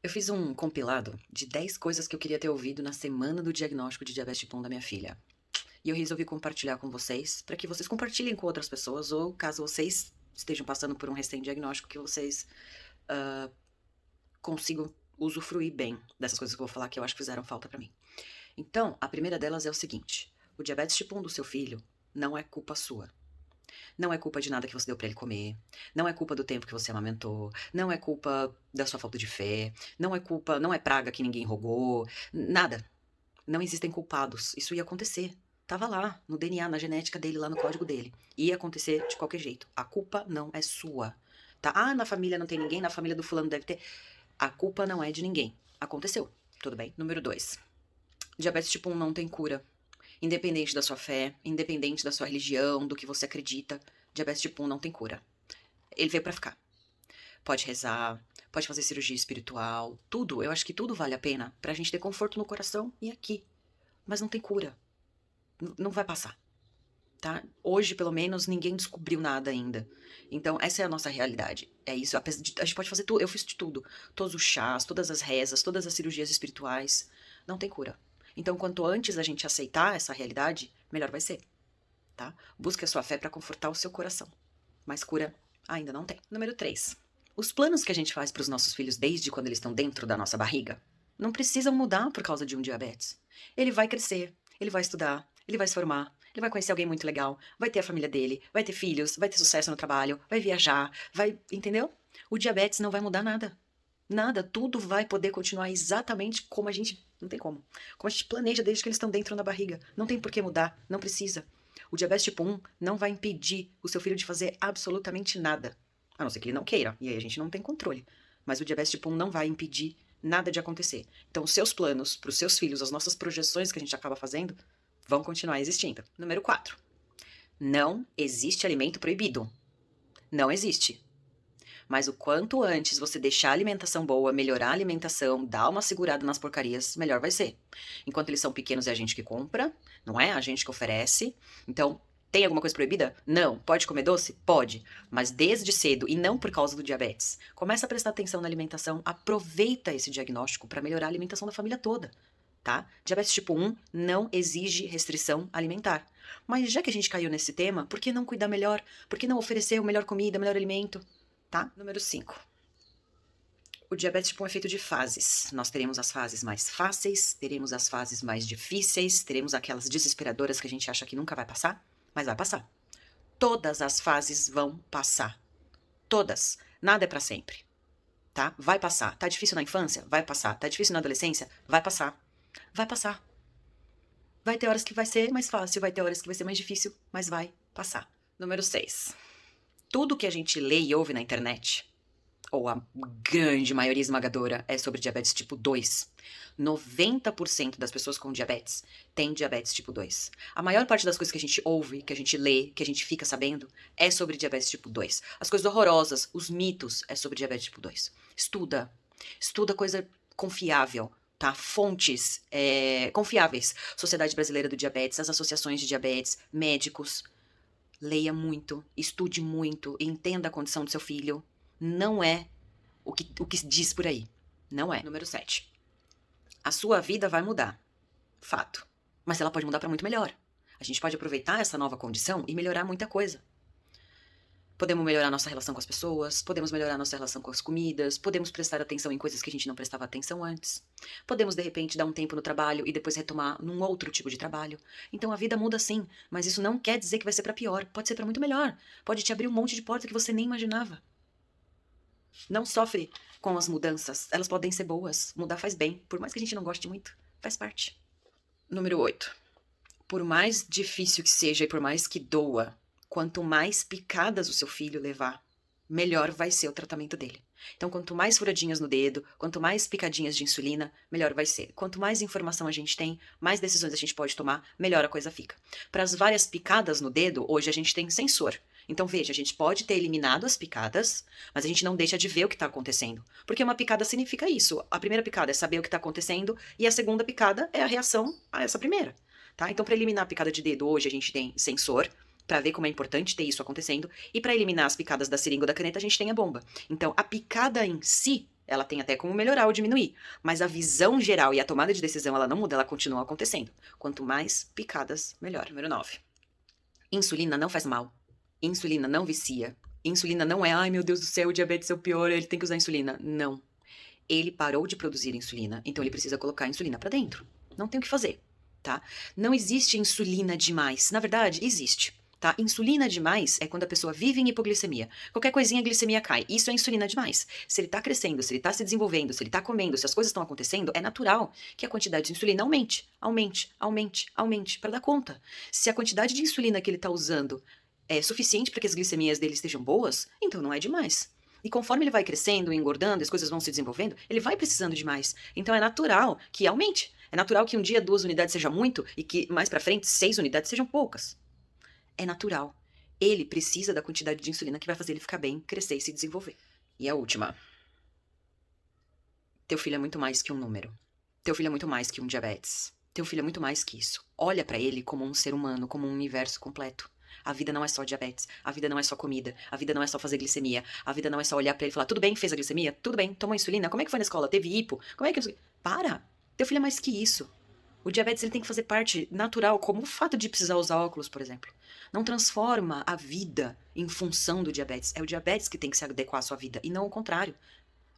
Eu fiz um compilado de 10 coisas que eu queria ter ouvido na semana do diagnóstico de diabetes tipo 1 da minha filha. E eu resolvi compartilhar com vocês, para que vocês compartilhem com outras pessoas, ou caso vocês estejam passando por um recém-diagnóstico, que vocês consigam usufruir bem dessas coisas que eu vou falar, que eu acho que fizeram falta para mim. Então, a primeira delas é o seguinte: o diabetes tipo 1 do seu filho não é culpa sua. Não é culpa de nada que você deu pra ele comer. Não é culpa do tempo que você amamentou. Não é culpa da sua falta de fé. Não é praga que ninguém rogou. Nada. Não existem culpados. Isso ia acontecer. Tava lá, no DNA, na genética dele, lá no código dele. Ia acontecer de qualquer jeito. A culpa não é sua. Tá? Ah, na família não tem ninguém, na família do fulano deve ter. A culpa não é de ninguém. Aconteceu. Tudo bem? Número 2. Diabetes tipo 1 não tem cura. Independente da sua fé, independente da sua religião, do que você acredita, diabetes tipo 1 não tem cura. Ele veio pra ficar. Pode rezar, pode fazer cirurgia espiritual, tudo. Eu acho que tudo vale a pena pra gente ter conforto no coração e aqui. Mas não tem cura. Não vai passar. Tá? Hoje, pelo menos, ninguém descobriu nada ainda. Então, essa é a nossa realidade. É isso. A gente pode fazer tudo. Eu fiz de tudo. Todos os chás, todas as rezas, todas as cirurgias espirituais. Não tem cura. Então, quanto antes a gente aceitar essa realidade, melhor vai ser, tá? Busque a sua fé para confortar o seu coração. Mas cura ainda não tem. Número 3. Os planos que a gente faz para os nossos filhos desde quando eles estão dentro da nossa barriga não precisam mudar por causa de um diabetes. Ele vai crescer, ele vai estudar, ele vai se formar, ele vai conhecer alguém muito legal, vai ter a família dele, vai ter filhos, vai ter sucesso no trabalho, vai viajar, vai... Entendeu? O diabetes não vai mudar nada. Nada, tudo vai poder continuar exatamente como a gente. Não tem como. Como a gente planeja desde que eles estão dentro da barriga. Não tem por que mudar, não precisa. O diabetes tipo 1 não vai impedir o seu filho de fazer absolutamente nada. A não ser que ele não queira. E aí a gente não tem controle. Mas o diabetes tipo 1 não vai impedir nada de acontecer. Então, os seus planos para os seus filhos, as nossas projeções que a gente acaba fazendo, vão continuar existindo. Número 4. Não existe alimento proibido. Não existe. Mas o quanto antes você deixar a alimentação boa, melhorar a alimentação, dar uma segurada nas porcarias, melhor vai ser. Enquanto eles são pequenos é a gente que compra, não é? A gente que oferece. Então, tem alguma coisa proibida? Não. Pode comer doce? Pode. Mas desde cedo, e não por causa do diabetes. Começa a prestar atenção na alimentação, aproveita esse diagnóstico para melhorar a alimentação da família toda. Tá? Diabetes tipo 1 não exige restrição alimentar. Mas já que a gente caiu nesse tema, por que não cuidar melhor? Por que não oferecer a melhor comida, o melhor alimento? Tá? Número 5. O diabetes tipo 1 é feito de fases. Nós teremos as fases mais fáceis, teremos as fases mais difíceis, teremos aquelas desesperadoras que a gente acha que nunca vai passar, mas vai passar. Todas as fases vão passar. Todas. Nada é pra sempre. Tá? Vai passar. Tá difícil na infância? Vai passar. Tá difícil na adolescência? Vai passar. Vai passar. Vai ter horas que vai ser mais fácil, vai ter horas que vai ser mais difícil, mas vai passar. Número 6. Tudo que a gente lê e ouve na internet, ou a grande maioria esmagadora, é sobre diabetes tipo 2. 90% das pessoas com diabetes têm diabetes tipo 2. A maior parte das coisas que a gente ouve, que a gente lê, que a gente fica sabendo, é sobre diabetes tipo 2. As coisas horrorosas, os mitos, é sobre diabetes tipo 2. Estuda. Estuda coisa confiável, tá? Fontes confiáveis. Sociedade Brasileira do Diabetes, as associações de diabetes, médicos. Leia muito, estude muito, entenda a condição do seu filho. Não é o que diz por aí. Não é. Número 7. A sua vida vai mudar. Fato. Mas ela pode mudar para muito melhor. A gente pode aproveitar essa nova condição e melhorar muita coisa. Podemos melhorar nossa relação com as pessoas, podemos melhorar nossa relação com as comidas, podemos prestar atenção em coisas que a gente não prestava atenção antes. Podemos, de repente, dar um tempo no trabalho e depois retomar num outro tipo de trabalho. Então a vida muda sim, mas isso não quer dizer que vai ser para pior. Pode ser para muito melhor. Pode te abrir um monte de porta que você nem imaginava. Não sofre com as mudanças. Elas podem ser boas. Mudar faz bem. Por mais que a gente não goste muito, faz parte. Número 8. Por mais difícil que seja e por mais que doa, quanto mais picadas o seu filho levar, melhor vai ser o tratamento dele. Então, quanto mais furadinhas no dedo, quanto mais picadinhas de insulina, melhor vai ser. Quanto mais informação a gente tem, mais decisões a gente pode tomar, melhor a coisa fica. Para as várias picadas no dedo, hoje a gente tem sensor. Então, veja, a gente pode ter eliminado as picadas, mas a gente não deixa de ver o que está acontecendo. Porque uma picada significa isso. A primeira picada é saber o que está acontecendo e a segunda picada é a reação a essa primeira. Tá? Então, para eliminar a picada de dedo, hoje a gente tem sensor, para ver como é importante ter isso acontecendo, e para eliminar as picadas da seringa ou da caneta, a gente tem a bomba. Então, a picada em si Ela tem até como melhorar ou diminuir, mas a visão geral e a tomada de decisão, ela não muda, ela continua acontecendo. Quanto mais picadas, melhor. Número 9. Insulina não faz mal. Insulina não vicia. Insulina não é, ai meu Deus do céu, o diabetes é o pior, ele tem que usar insulina. Não. Ele parou de produzir insulina, então ele precisa colocar insulina pra dentro. Não tem o que fazer, tá? Não existe insulina demais. Na verdade, existe, tá? Insulina demais é quando a pessoa vive em hipoglicemia. Qualquer coisinha a glicemia cai. Isso é insulina demais. Se ele tá crescendo, se ele tá se desenvolvendo, se ele tá comendo, se as coisas estão acontecendo, é natural que a quantidade de insulina aumente para dar conta. Se a quantidade de insulina que ele tá usando é suficiente para que as glicemias dele estejam boas, então não é demais. E conforme ele vai crescendo, engordando, as coisas vão se desenvolvendo, ele vai precisando de mais. Então é natural que aumente. É natural que um dia 2 unidades seja muito e que mais pra frente 6 unidades sejam poucas. É natural. Ele precisa da quantidade de insulina que vai fazer ele ficar bem, crescer e se desenvolver. E a última. Teu filho é muito mais que um número. Teu filho é muito mais que um diabetes. Teu filho é muito mais que isso. Olha pra ele como um ser humano, como um universo completo. A vida não é só diabetes, a vida não é só comida, a vida não é só fazer glicemia, a vida não é só olhar pra ele e falar, tudo bem, fez a glicemia? Tudo bem, tomou insulina? Como é que foi na escola? Teve hipo? Como é que... Para! Teu filho é mais que isso. O diabetes ele tem que fazer parte natural, como o fato de precisar usar óculos, por exemplo. Não transforma a vida em função do diabetes. É o diabetes que tem que se adequar à sua vida, e não o contrário.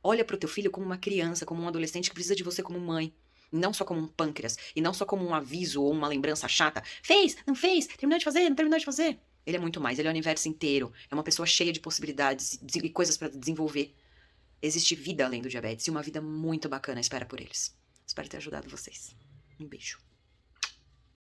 Olha pro teu filho como uma criança, como um adolescente que precisa de você como mãe. Não só como um pâncreas. E não só como um aviso ou uma lembrança chata. Fez? Não fez? Terminou de fazer? Não terminou de fazer? Ele é muito mais. Ele é o universo inteiro. É uma pessoa cheia de possibilidades e coisas para desenvolver. Existe vida além do diabetes. E uma vida muito bacana espera por eles. Espero ter ajudado vocês. Um beijo.